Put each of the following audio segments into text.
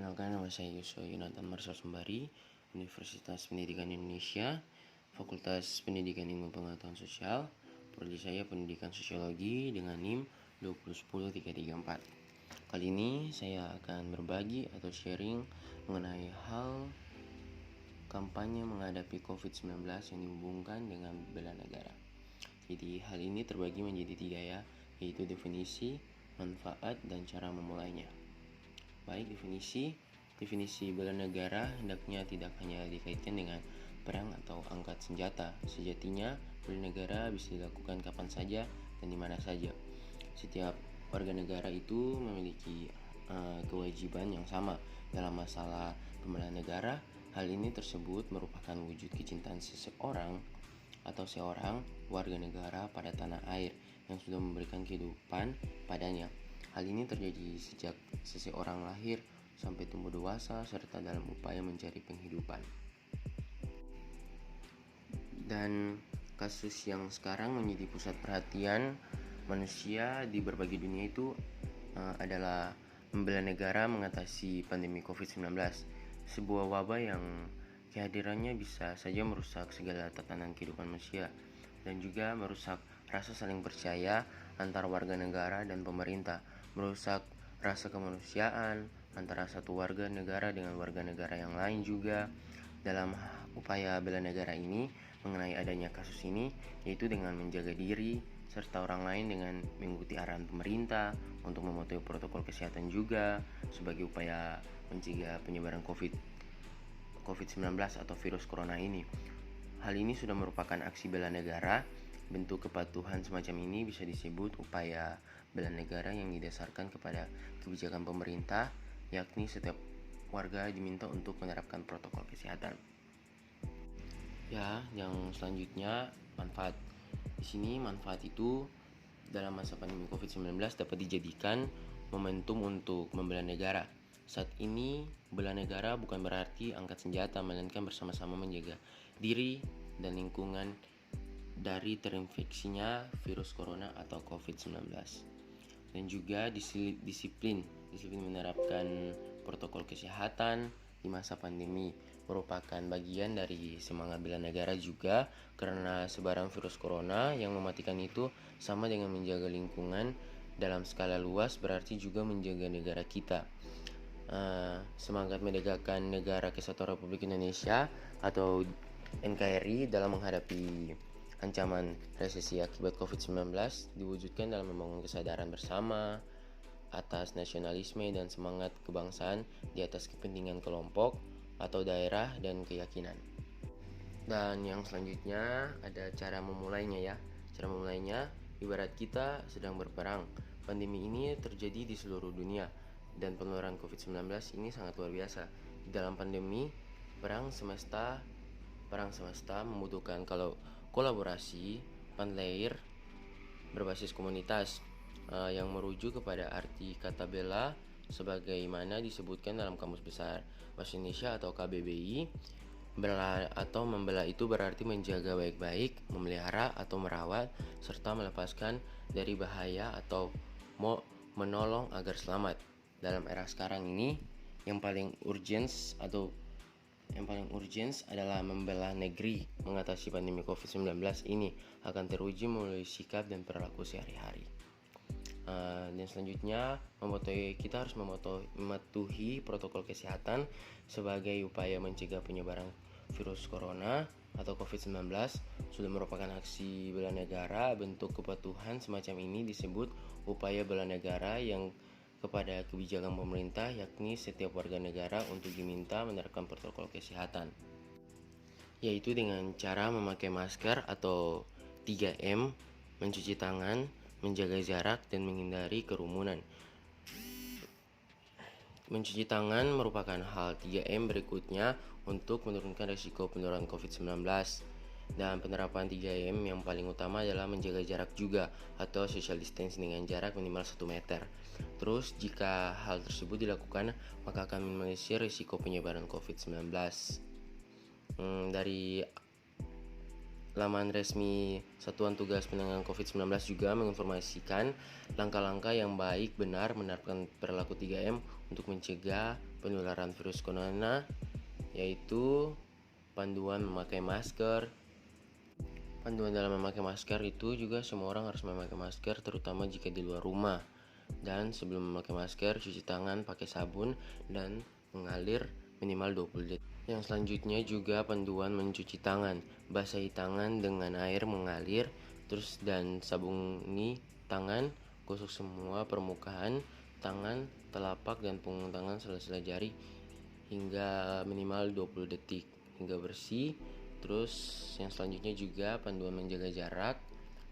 Perkenalkan, nama saya Yusuf Yonatan Marsal Sembari, Universitas Pendidikan Indonesia, Fakultas Pendidikan Ilmu Pengetahuan Sosial, prodi saya Pendidikan Sosiologi dengan NIM 2010334. Kali ini saya akan berbagi atau sharing mengenai hal kampanye menghadapi COVID-19 yang dihubungkan dengan bela negara. Jadi hal ini terbagi menjadi 3 ya, yaitu definisi, manfaat, dan cara memulainya. Baik, definisi bela negara hendaknya tidak hanya dikaitkan dengan perang atau angkat senjata. Sejatinya, bela negara bisa dilakukan kapan saja dan di mana saja. Setiap warga negara itu memiliki kewajiban yang sama dalam masalah pembelaan negara. Hal ini tersebut merupakan wujud kecintaan seseorang warga negara pada tanah air yang sudah memberikan kehidupan padanya. Hal ini terjadi sejak seseorang lahir sampai tumbuh dewasa serta dalam upaya mencari penghidupan. Dan kasus yang sekarang menjadi pusat perhatian manusia di berbagai dunia itu adalah membela negara mengatasi pandemi COVID-19, sebuah wabah yang kehadirannya bisa saja merusak segala tatanan kehidupan manusia dan juga merusak rasa saling percaya antara warga negara dan pemerintah, merusak rasa kemanusiaan antara satu warga negara dengan warga negara yang lain juga. Dalam upaya bela negara ini mengenai adanya kasus ini, yaitu dengan menjaga diri serta orang lain dengan mengikuti arahan pemerintah untuk mematuhi protokol kesehatan juga sebagai upaya mencegah penyebaran COVID-19 atau virus corona ini. Hal ini sudah merupakan aksi bela negara. Bentuk kepatuhan semacam ini bisa disebut upaya bela negara yang didasarkan kepada kebijakan pemerintah, yakni setiap warga diminta untuk menerapkan protokol kesehatan. Ya, yang selanjutnya manfaat. Di sini manfaat itu dalam masa pandemi COVID-19 dapat dijadikan momentum untuk membela negara. Saat ini bela negara bukan berarti angkat senjata, melainkan bersama-sama menjaga diri dan lingkungan dari terinfeksinya virus corona atau COVID-19. Dan juga disiplin menerapkan protokol kesehatan di masa pandemi merupakan bagian dari semangat bela negara juga, karena sebaran virus corona yang mematikan itu sama dengan menjaga lingkungan dalam skala luas, berarti juga menjaga negara kita. Semangat menegakkan Negara Kesatuan Republik Indonesia atau NKRI dalam menghadapi ancaman resesi akibat COVID-19 diwujudkan dalam membangun kesadaran bersama atas nasionalisme dan semangat kebangsaan di atas kepentingan kelompok atau daerah dan keyakinan. Dan yang selanjutnya ada cara memulainya ya. Cara memulainya ibarat kita sedang berperang. Pandemi ini terjadi di seluruh dunia dan penularan COVID-19 ini sangat luar biasa. Di dalam pandemi, perang semesta membutuhkan kolaborasi panlair berbasis komunitas yang merujuk kepada arti kata bela sebagaimana disebutkan dalam Kamus Besar Bahasa Indonesia atau KBBI. Bela atau membela itu berarti menjaga baik-baik, memelihara atau merawat, serta melepaskan dari bahaya atau menolong agar selamat. Dalam era sekarang ini, yang paling urgent adalah membela negeri. Mengatasi pandemi COVID-19 ini akan teruji melalui sikap dan perilaku sehari-hari. Dan selanjutnya kita harus mematuhi protokol kesehatan sebagai upaya mencegah penyebaran virus corona atau COVID-19 sudah merupakan aksi bela negara. Bentuk kepatuhan semacam ini disebut upaya bela negara yang kepada kebijakan pemerintah, yakni setiap warga negara untuk diminta menerapkan protokol kesehatan, yaitu dengan cara memakai masker atau 3M, mencuci tangan, menjaga jarak, dan menghindari kerumunan. Mencuci tangan merupakan hal 3M berikutnya untuk menurunkan risiko penularan COVID-19. Dan penerapan 3M yang paling utama adalah menjaga jarak juga atau social distancing dengan jarak minimal 1 meter. Terus jika hal tersebut dilakukan, maka akan meminimalisir risiko penyebaran COVID-19. Dari laman resmi Satuan Tugas Penanganan COVID-19 juga menginformasikan langkah-langkah yang baik benar menerapkan perilaku 3M untuk mencegah penularan virus corona, yaitu panduan memakai masker. Panduan dalam memakai masker itu juga semua orang harus memakai masker, terutama jika di luar rumah. Dan sebelum memakai masker, cuci tangan pakai sabun dan mengalir minimal 20 detik. Yang selanjutnya juga panduan mencuci tangan. Basahi tangan dengan air mengalir, terus dan sabuni tangan, gosok semua permukaan tangan, telapak dan punggung tangan sela-sela jari hingga minimal 20 detik hingga bersih. Terus yang selanjutnya juga panduan menjaga jarak,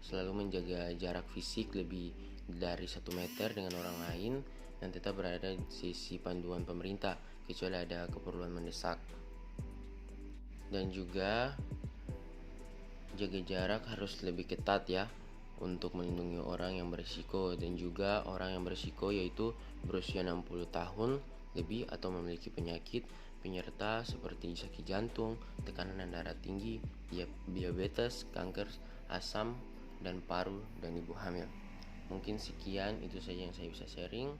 selalu menjaga jarak fisik lebih dari 1 meter dengan orang lain dan tetap berada di sisi panduan pemerintah kecuali ada keperluan mendesak. Dan juga jaga jarak harus lebih ketat ya untuk melindungi orang yang berisiko, dan juga orang yang berisiko yaitu berusia 60 tahun lebih atau memiliki penyakit penyerta seperti sakit jantung, tekanan darah tinggi, diabetes, kanker, asam dan paru, dan ibu hamil. Mungkin sekian itu saja yang saya bisa sharing.